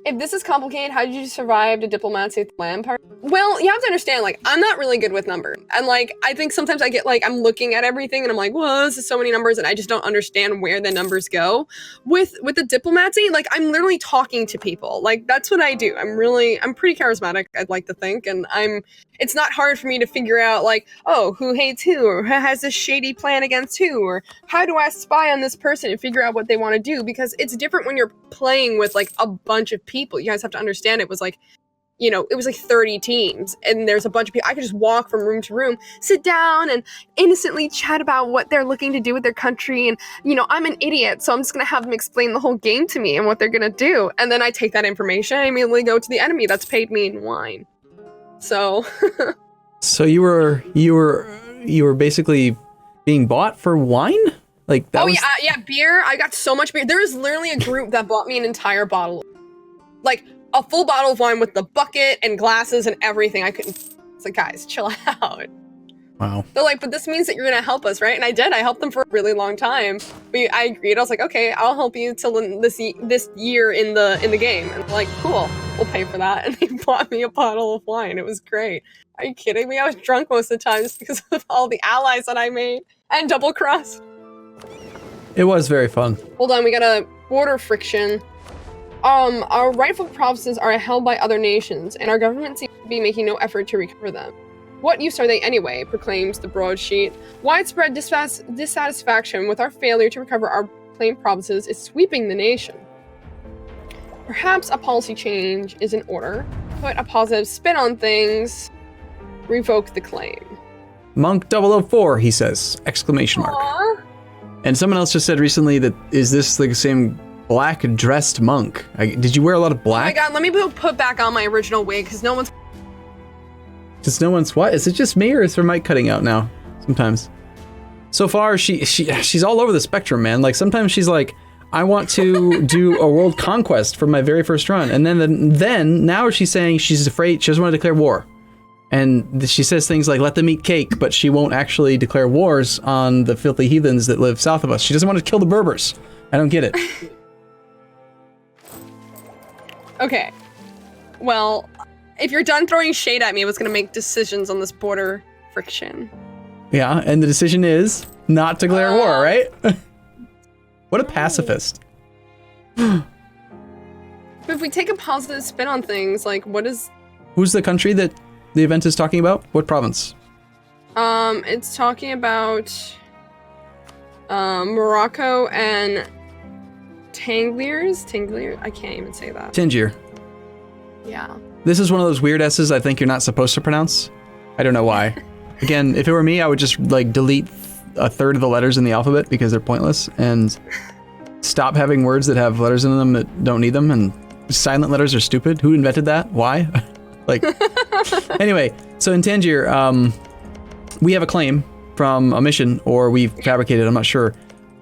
If this is complicated, how did you survive the diplomacy at the LAN Party? Well, you have to understand, like, I'm not really good with numbers. And, like, I think sometimes I get, like, I'm looking at everything and I'm like, whoa, this is so many numbers, and I just don't understand where the numbers go. With the diplomacy, like, I'm literally talking to people. Like, that's what I do. I'm pretty charismatic, I'd like to think, and it's not hard for me to figure out, like, oh, who hates who, or who has this shady plan against who, or how do I spy on this person and figure out what they want to do, because it's different when you're playing with, like, a bunch of people. You guys have to understand, it was like, you know, it was like 30 teams, and there's a bunch of people. I could just walk from room to room, sit down, and innocently chat about what they're looking to do with their country, and, you know, I'm an idiot, so I'm just gonna have them explain the whole game to me and what they're gonna do, and then I take that information and immediately go to the enemy that's paid me in wine. So... So you were basically being bought for wine? Like that? Yeah, beer. I got so much beer. There was literally a group that bought me an entire bottle, like a full bottle of wine with the bucket and glasses and everything. I couldn't. It's like, guys, chill out. Wow. They're like, but this means that you're gonna help us, right? And I did. I helped them for a really long time. I agreed. I was like, okay, I'll help you till this year in the game. And they're like, cool, we'll pay for that. And they bought me a bottle of wine. It was great. Are you kidding me? I was drunk most of the time just because of all the allies that I made and double crossed. It was very fun. Hold on, we got a border friction. Our rightful provinces are held by other nations, and our government seems to be making no effort to recover them. What use are they anyway, proclaims the broadsheet. Widespread dissatisfaction with our failure to recover our claimed provinces is sweeping the nation. Perhaps a policy change is in order. Put a positive spin on things. Revoke the claim. Monk 004, he says, exclamation mark. Aww. And someone else just said recently that, is this like the same black dressed monk? Did you wear a lot of black? Oh my god, let me put back on my original wig, because no one's... Just no one's what? Is it just me, or is her mic cutting out now? Sometimes. So far, she's all over the spectrum, man. Like, sometimes she's like, I want to do a world conquest for my very first run. And then now she's saying she's afraid, she doesn't want to declare war. And she says things like, let them eat cake, but she won't actually declare wars on the filthy heathens that live south of us. She doesn't want to kill the Berbers. I don't get it. Okay. Well, if you're done throwing shade at me, I was going to make decisions on this border friction. Yeah, and the decision is not to declare war, right? What a pacifist. But if we take a positive spin on things, like, what is... Who's the country that the event is talking about? What province? It's talking about Morocco and Tangier? I can't even say that. Tangier. Yeah. This is one of those weird S's I think you're not supposed to pronounce. I don't know why. Again, if it were me, I would just like delete a third of the letters in the alphabet because they're pointless, and stop having words that have letters in them that don't need them, and silent letters are stupid. Who invented that? Why? Like, anyway, so in Tangier, we have a claim from a mission, or we've fabricated, I'm not sure.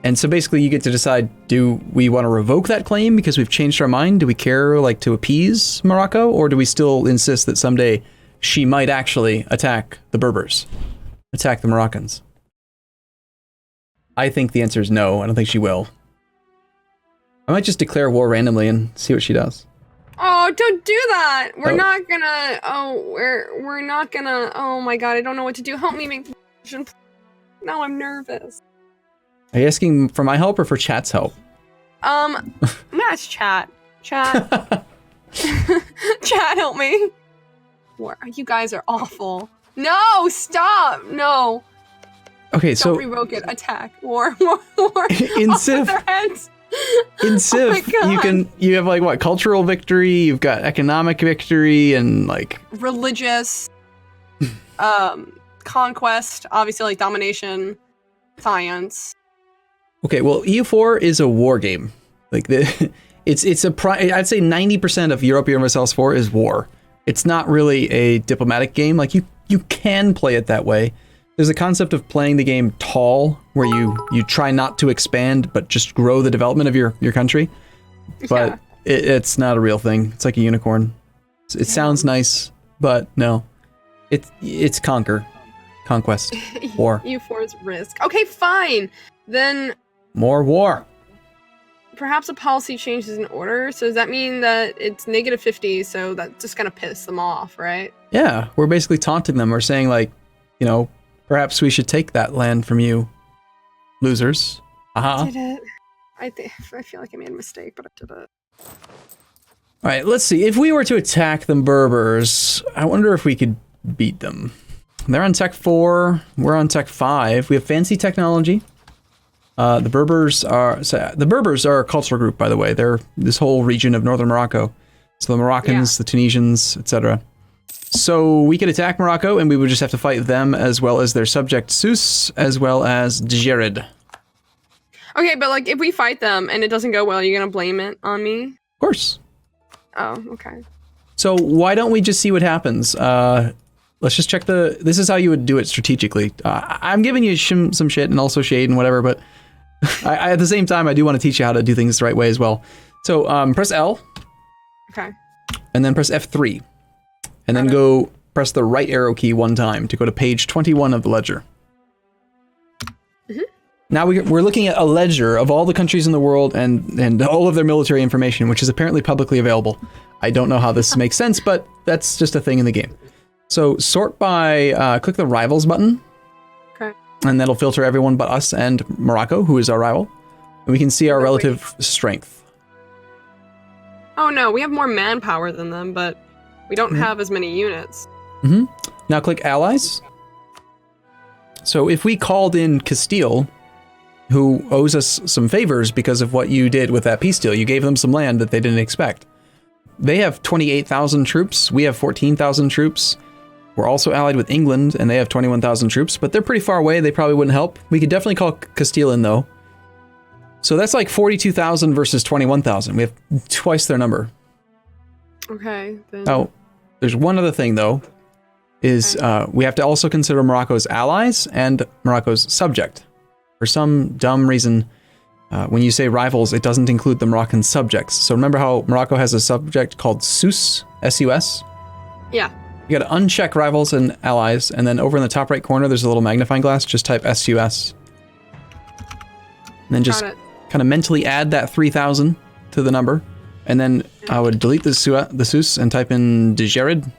And so basically you get to decide, do we want to revoke that claim because we've changed our mind? Do we care, like, to appease Morocco? Or do we still insist that someday she might actually attack the Berbers? Attack the Moroccans? I think the answer is no. I don't think she will. I might just declare war randomly and see what she does. Oh, don't do that! We're not gonna... We're not gonna... Oh my god, I don't know what to do. Help me make the decision. Now I'm nervous. Are you asking for my help or for chat's help? Match chat. Chat. Chat, help me. You guys are awful. No, stop! No. Okay, so... Don't revoke it. Attack. War. In Civ... In Civ, you have like what, cultural victory, you've got economic victory, and like religious, conquest, obviously, like domination, science. Okay, well, EU4 is a war game. Like I'd say 90% of Europa Universalis 4 is war. It's not really a diplomatic game. Like you can play it that way. There's a concept of playing the game tall, where you try not to expand, but just grow the development of your country. But yeah. It's not a real thing. It's like a unicorn. It sounds nice, but no. It's conquest, war. EU4's risk. Okay, fine. Then... More war. perhaps a policy change is in order. So does that mean that it's -50? So that's just gonna piss them off, right? Yeah, we're basically taunting them. We're saying like, you know, perhaps we should take that land from you, losers. I did it. I feel like I made a mistake, but I did it. All right, let's see. If we were to attack the Berbers, I wonder if we could beat them. They're on Tech 4. We're on Tech 5. We have fancy technology. The Berbers are a cultural group, by the way. They're this whole region of northern Morocco. So the Moroccans, the Tunisians, etc. So we could attack Morocco, and we would just have to fight them as well as their subject Sus, as well as Djerid. Okay, but like if we fight them and it doesn't go well, you're gonna blame it on me? Of course. Oh, okay. So why don't we just see what happens? Let's just check this is how you would do it strategically. I'm giving you some shit and also shade and whatever, but I, at the same time, I do want to teach you how to do things the right way as well. So press L. Okay. And then press F3. And then go press the right arrow key one time to go to page 21 of the ledger. Now we're looking at a ledger of all the countries in the world and all of their military information, which is apparently publicly available. I don't know how this makes sense, but that's just a thing in the game. So sort by, click the rivals button. Okay. And that'll filter everyone but us and Morocco, who is our rival. And we can see our relative strength. Oh no, we have more manpower than them, but we don't have as many units. Now click allies. So if we called in Castile, who owes us some favors because of what you did with that peace deal, you gave them some land that they didn't expect. They have 28,000 troops. We have 14,000 troops. We're also allied with England, and they have 21,000 troops, but they're pretty far away. They probably wouldn't help. We could definitely call Castile in, though. So that's like 42,000 versus 21,000. We have twice their number. Okay. Then... Now, there's one other thing, though, is we have to also consider Morocco's allies and Morocco's subject. For some dumb reason, when you say rivals, it doesn't include the Moroccan subjects. So remember how Morocco has a subject called Sus, S-U-S? Yeah. You gotta uncheck rivals and allies, and then over in the top right corner, there's a little magnifying glass. Just type S-U-S. And then just kind of mentally add that 3,000 to the number. And then I would delete the Sus and type in Djerid.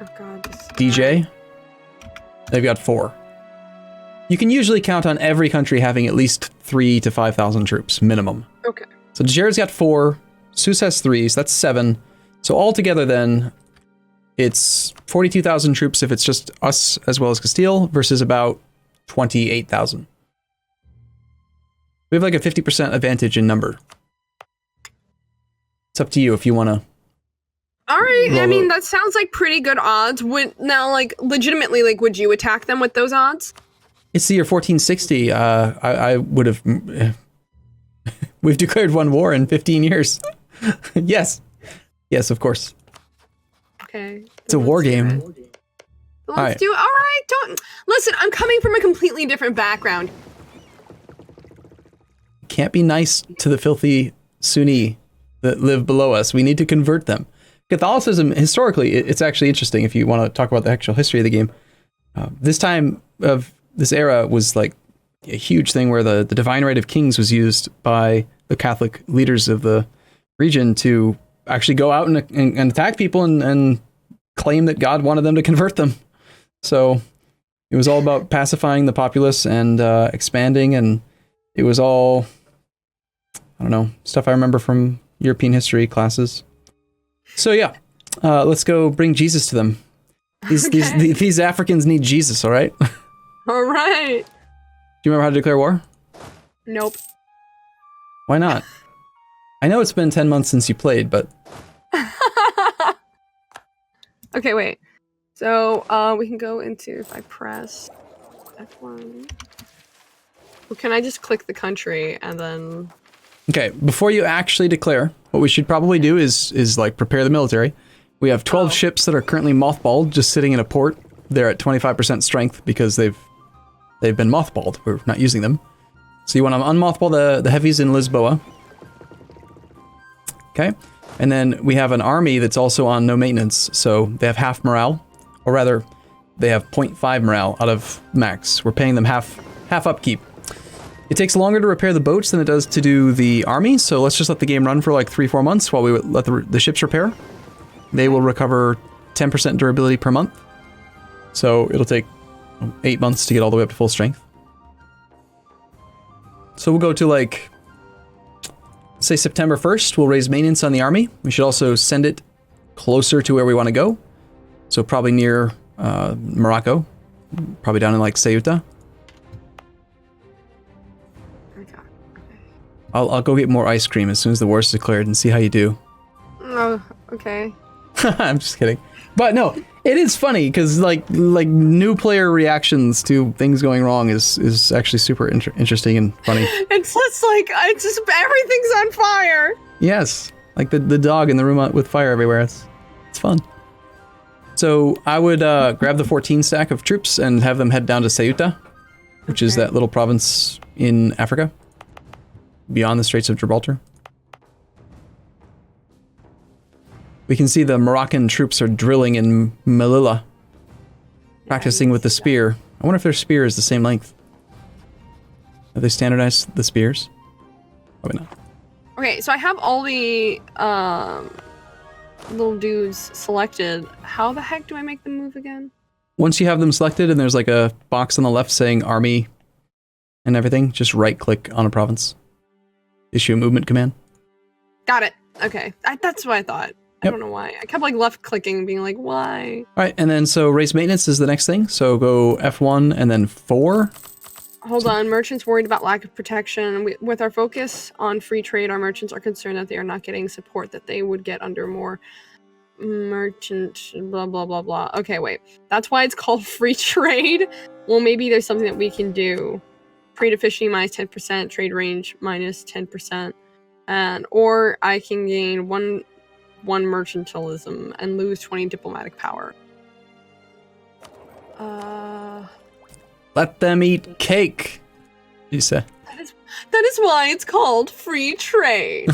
Oh god. DJ. They've got 4. You can usually count on every country having at least 3,000 to 5,000 troops, minimum. Okay. So Djerid's got 4, Sus has 3, so that's 7. So altogether then, it's 42,000 troops if it's just us as well as Castile, versus about 28,000. We have like a 50% advantage in number. It's up to you if you want to. All right. I mean, that sounds like pretty good odds. Now, like, legitimately, like, would you attack them with those odds? It's the year 1460. I would have. We've declared one war in 15 years. Yes. Yes, of course. Okay. It's a war game. Let's do it. All right. Don't listen. I'm coming from a completely different background. Can't be nice to the filthy Sunni that live below us. We need to convert them. Catholicism, historically, it's actually interesting if you want to talk about the actual history of the game. This time of this era was like a huge thing where the divine right of kings was used by the Catholic leaders of the region to actually go out and attack people and claim that God wanted them to convert them. So it was all about pacifying the populace and expanding, and it was all, I don't know, stuff I remember from European history classes. So yeah, let's go bring Jesus to them. These Africans need Jesus, all right? All right. Do you remember how to declare war? Nope. Why not? I know it's been 10 months since you played, but... Okay, wait. So, we can go into, if I press F1... Well, can I just click the country and then... Okay, before you actually declare, what we should probably do is like prepare the military. We have 12 ships that are currently mothballed, just sitting in a port. They're at 25% strength because they've been mothballed. We're not using them. So you want to unmothball the heavies in Lisboa. Okay, and then we have an army that's also on no maintenance, so they have half morale, or rather, they have 0.5 morale out of max. We're paying them half upkeep. It takes longer to repair the boats than it does to do the army, so let's just let the game run for like 3-4 months while we let the ships repair. They will recover 10% durability per month. So it'll take 8 months to get all the way up to full strength. So we'll go to like, say September 1st, we'll raise maintenance on the army. We should also send it closer to where we want to go. So probably near Morocco, probably down in like Ceuta. I'll go get more ice cream as soon as the war's declared and see how you do. Oh, okay. I'm just kidding. But no, it is funny because like new player reactions to things going wrong is actually super interesting and funny. It's just like everything's on fire. Yes, like the dog in the room with fire everywhere. It's fun. So I would grab the 14 stack of troops and have them head down to Ceuta, which is that little province in Africa, beyond the Straits of Gibraltar. We can see the Moroccan troops are drilling in Melilla, practicing with the spear. I wonder if their spear is the same length. Have they standardized the spears? Probably not. Okay, so I have all the little dudes selected. How the heck do I make them move again? Once you have them selected and there's like a box on the left saying army and everything, just right click on a province. Issue a movement command. Got it. Okay, that's what I thought. I don't know why. I kept like left clicking, being like, why? All right, and then so race maintenance is the next thing. So go F1 and then 4. Hold on, merchants worried about lack of protection. With our focus on free trade, our merchants are concerned that they are not getting support that they would get under more merchant blah blah blah blah. Okay, wait. That's why it's called free trade. Well, maybe there's something that we can do. Trade efficiency minus 10%, trade range minus 10%, or I can gain one mercantilism and lose 20 diplomatic power. Let them eat cake, you say. That is why it's called free trade.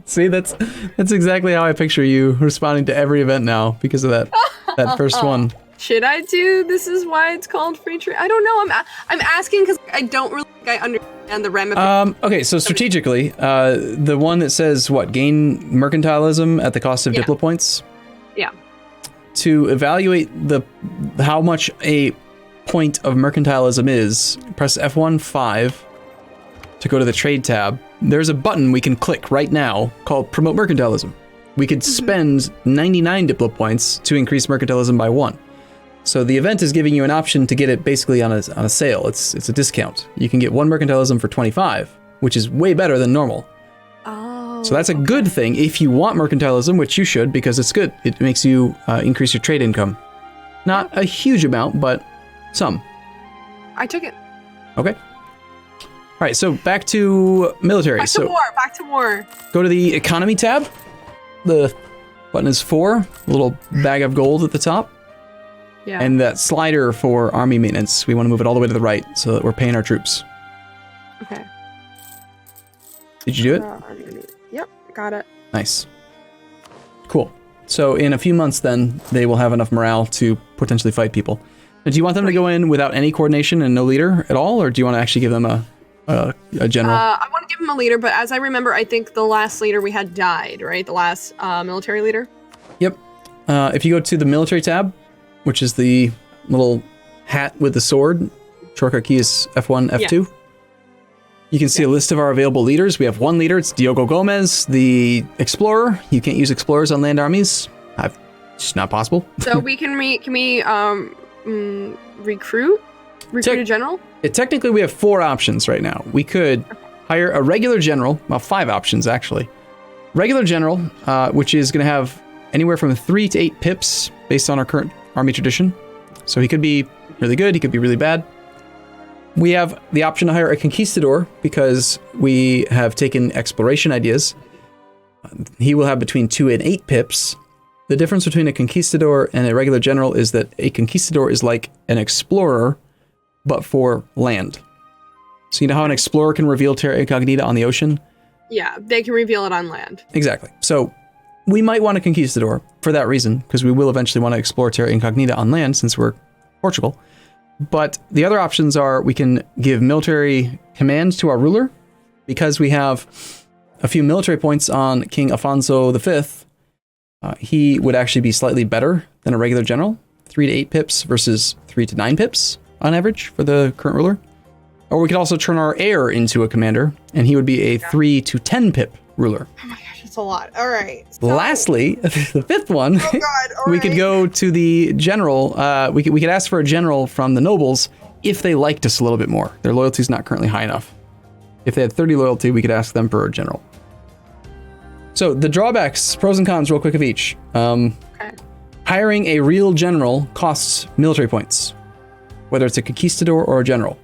See, that's exactly how I picture you responding to every event now because of that first one. Should I do? This is why it's called free trade. I don't know. I'm asking because I don't really think I understand the ramifications. Okay, so strategically, the one that says what, gain mercantilism at the cost of diplo points. Yeah. To evaluate how much a point of mercantilism is, press F1 5 to go to the trade tab. There's a button we can click right now called promote mercantilism. We could spend 99 diplo points to increase mercantilism by 1. So the event is giving you an option to get it basically on a sale. It's a discount. You can get 1 mercantilism for 25, which is way better than normal. Oh. So that's a good thing if you want mercantilism, which you should because it's good. It makes you increase your trade income. Not a huge amount, but some. I took it. Okay. All right, so back to military. Back to war. Go to the economy tab. The button is 4, a little bag of gold at the top. Yeah. And that slider for army maintenance, we want to move it all the way to the right so that we're paying our troops. Okay. Did you do it? Yep, got it. Nice. Cool. So in a few months then, they will have enough morale to potentially fight people. Now, do you want them to go in without any coordination and no leader at all, or do you want to actually give them a general? I want to give them a leader, but as I remember, I think the last leader we had died, right? The last military leader? Yep. If you go to the military tab, which is the little hat with the sword, shortcut key is F1, F2. Yeah. You can see a list of our available leaders. We have 1 leader, it's Diogo Gomez, the explorer. You can't use explorers on land armies. It's not possible. So can we recruit a general? Technically, we have 4 options right now. We could hire a regular general, well, 5 options actually. Regular general, which is going to have anywhere from 3 to 8 pips based on our current army tradition. So he could be really good, he could be really bad. We have the option to hire a conquistador because we have taken exploration ideas. He will have between 2 and 8 pips. The difference between a conquistador and a regular general is that a conquistador is like an explorer, but for land. So you know how an explorer can reveal terra incognita on the ocean? Yeah, they can reveal it on land. Exactly. So we might want a conquistador for that reason, because we will eventually want to explore terra incognita on land since we're Portugal. But the other options are we can give military commands to our ruler. Because we have a few military points on King Afonso V, he would actually be slightly better than a regular general. 3 to 8 pips versus 3 to 9 pips on average for the current ruler. Or we could also turn our heir into a commander, and he would be a 3 to 10 pip ruler. Oh my gosh, it's a lot. All right. So, Lastly, the fifth one, oh God, all we could go to the general. We could ask for a general from the nobles if they liked us a little bit more. Their loyalty is not currently high enough. If they had 30 loyalty, we could ask them for a general. So the drawbacks, pros and cons, real quick of each. okay. Hiring a real general costs military points, whether it's a conquistador or a general.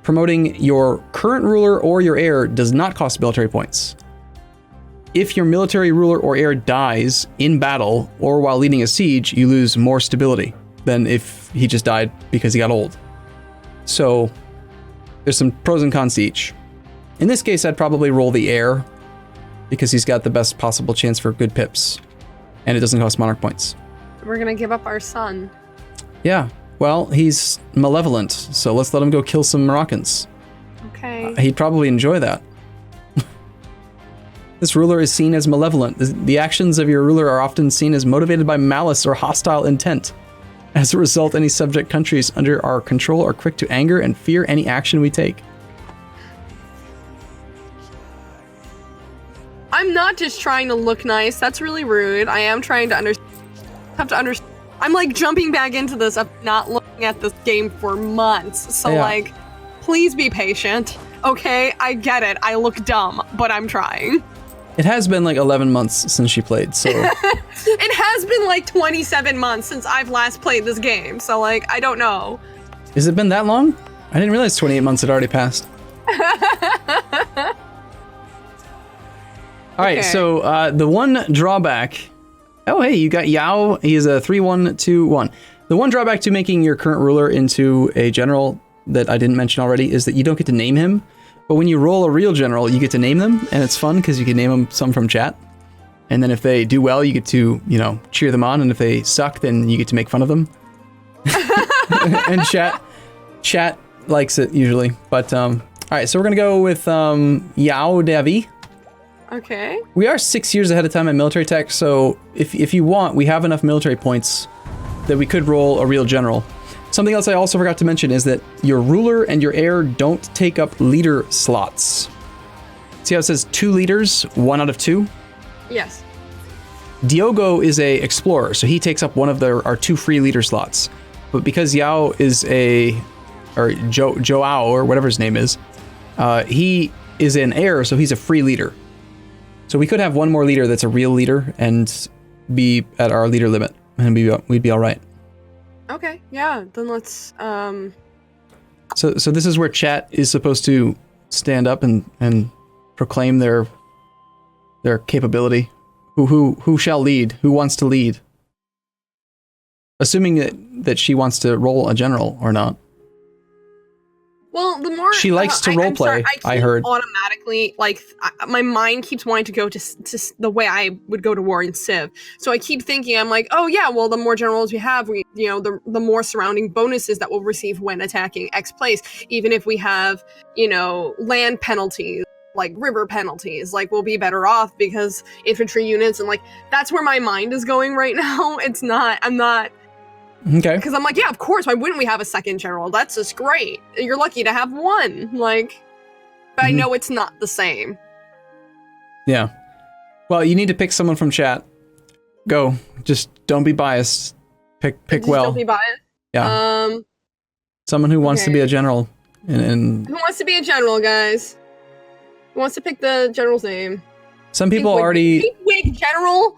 Promoting your current ruler or your heir does not cost military points. If your military ruler or heir dies in battle or while leading a siege, you lose more stability than if he just died because he got old. So there's some pros and cons to each. In this case, I'd probably roll the heir because he's got the best possible chance for good pips. And it doesn't cost monarch points. We're gonna give up our son. Yeah, well, he's malevolent, so let's let him go kill some Moroccans. Okay. He'd probably enjoy that. This ruler is seen as malevolent. The actions of your ruler are often seen as motivated by malice or hostile intent. As a result, any subject countries under our control are quick to anger and fear any action we take. I'm not just trying to look nice. That's really rude. I am trying to understand. I'm like jumping back into this. I'm not looking at this game for months. So Yeah. like, please be patient. Okay, I get it. I look dumb, but I'm trying. It has been like 11 months since she played, so... It has been like 27 months since I've last played this game. So like, I don't know. Has it been that long? I didn't realize 28 months had already passed. All right, Okay. so the one drawback... Oh, hey, you got Yao. He is a 3-1-2-1. The one drawback to making your current ruler into a general that I didn't mention already is that you don't get to name him. But when you roll a real general, you get to name them, and it's fun because you can name them some from chat. And then if they do well, you get to, you know, cheer them on, and if they suck, then you get to make fun of them. And chat likes it usually. But all right, so we're gonna go with Yao Davi. Okay. We are 6 years ahead of time in military tech, so if you want, we have enough military points that we could roll a real general. Something else I also forgot to mention is that your ruler and your heir don't take up leader slots. See how it says 2 leaders, 1 out of 2? Yes. Diogo is a explorer, so he takes up one of our 2 free leader slots. But because Yao is Joao, or whatever his name is, he is an heir, so he's a free leader. So we could have one more leader that's a real leader and be at our leader limit, and we'd be all right. Okay. Yeah. Then let's. So this is where chat is supposed to stand up and proclaim their capability. Who shall lead? Who wants to lead? Assuming that she wants to roll a general or not. Well, the more she likes to role play. I heard automatically, like my mind keeps wanting to go to the way I would go to war in Civ. So I keep thinking, I'm like, oh yeah, well the more generals we have, the more surrounding bonuses that we'll receive when attacking X place. Even if we have, land penalties, like river penalties, like we'll be better off because infantry units and like that's where my mind is going right now. I'm not. Okay. Because I'm like, yeah, of course. Why wouldn't we have a second general? That's just great. You're lucky to have one. Like, but I know it's not the same. Yeah. Well, you need to pick someone from chat. Go. Just don't be biased. Pick well. Don't be biased. Yeah. Someone who wants to be a general. And who wants to be a general, guys? Who wants to pick the general's name? Some people already. Pink wig general.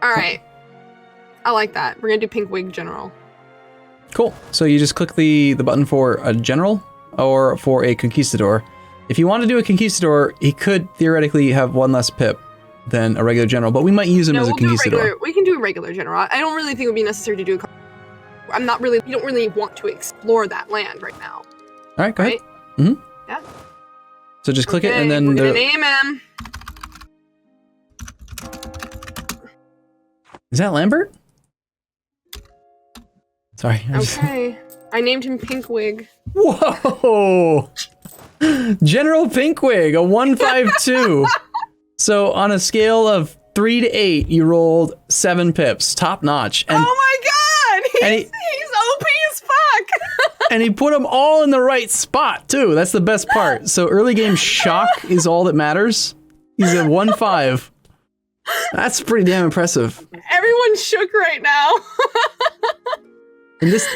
All right. I like that. We're gonna do pink wig general. Cool. So you just click the button for a general or for a conquistador. If you want to do a conquistador, he could theoretically have 1 less pip than a regular general, but we might use him as a conquistador. We can do a regular general. I don't really think it would be necessary to do. We don't really want to explore that land right now. All right, go ahead. Mm-hmm. Yeah. So just click it, and then we're gonna name him. Is that Lambert? Sorry. Okay. I named him Pinkwig. Whoa! General Pinkwig, a 152. So on a scale of 3 to 8, you rolled 7 pips, top notch. And, oh my god! He's OP as fuck! and he put them all in the right spot too. That's the best part. So early game shock is all that matters. He's a 1-5. That's pretty damn impressive. Everyone's shook right now. And this...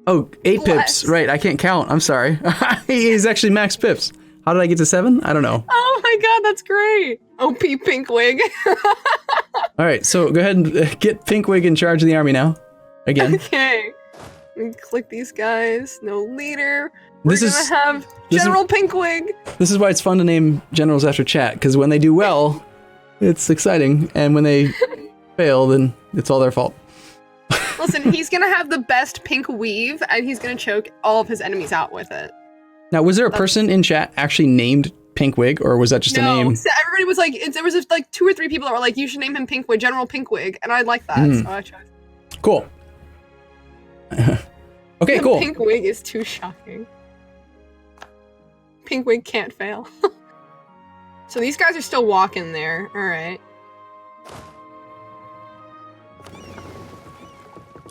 Oh, 8 pips. Right, I can't count. I'm sorry. He's actually max pips. How did I get to 7? I don't know. Oh my god, that's great. OP Pinkwig. All right, so go ahead and get Pinkwig in charge of the army now. Again. Okay. Click these guys. No leader. We're gonna have General Pinkwig. This is why it's fun to name generals after chat, because when they do well, it's exciting, and when they fail, then it's all their fault. Listen, he's gonna have the best pink weave, and he's gonna choke all of his enemies out with it. Now, was there a person in chat actually named Pinkwig, or was that just a name? So everybody was like, there was like 2 or 3 people that were like, you should name him Pinkwig, General Pinkwig, and I like that, so I chose. Cool. Okay, cool. Pinkwig is too shocking. Pinkwig can't fail. So these guys are still walking there. All right.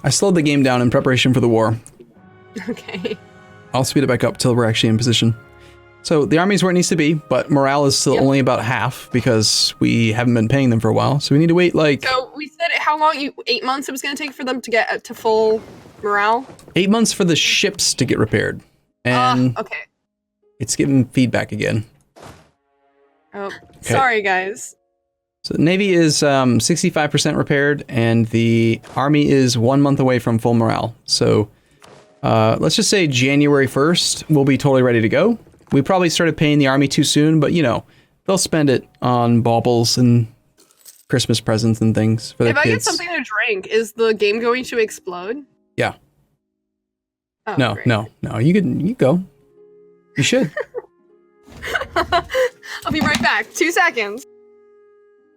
I slowed the game down in preparation for the war. Okay. I'll speed it back up till we're actually in position. So the army's where it needs to be, but morale is still only about half because we haven't been paying them for a while. So we need to wait like... So we said how long? 8 months it was going to take for them to get to full morale? 8 months for the ships to get repaired. And okay. It's giving feedback again. Oh, sorry guys. So the Navy is 65% repaired, and the Army is 1 month away from full morale. So let's just say January 1st, we'll be totally ready to go. We probably started paying the Army too soon, but you know, they'll spend it on baubles and Christmas presents and things for their kids. If I get something to drink, is the game going to explode? Yeah. Oh, no, great. no, you go. You should. I'll be right back. 2 seconds.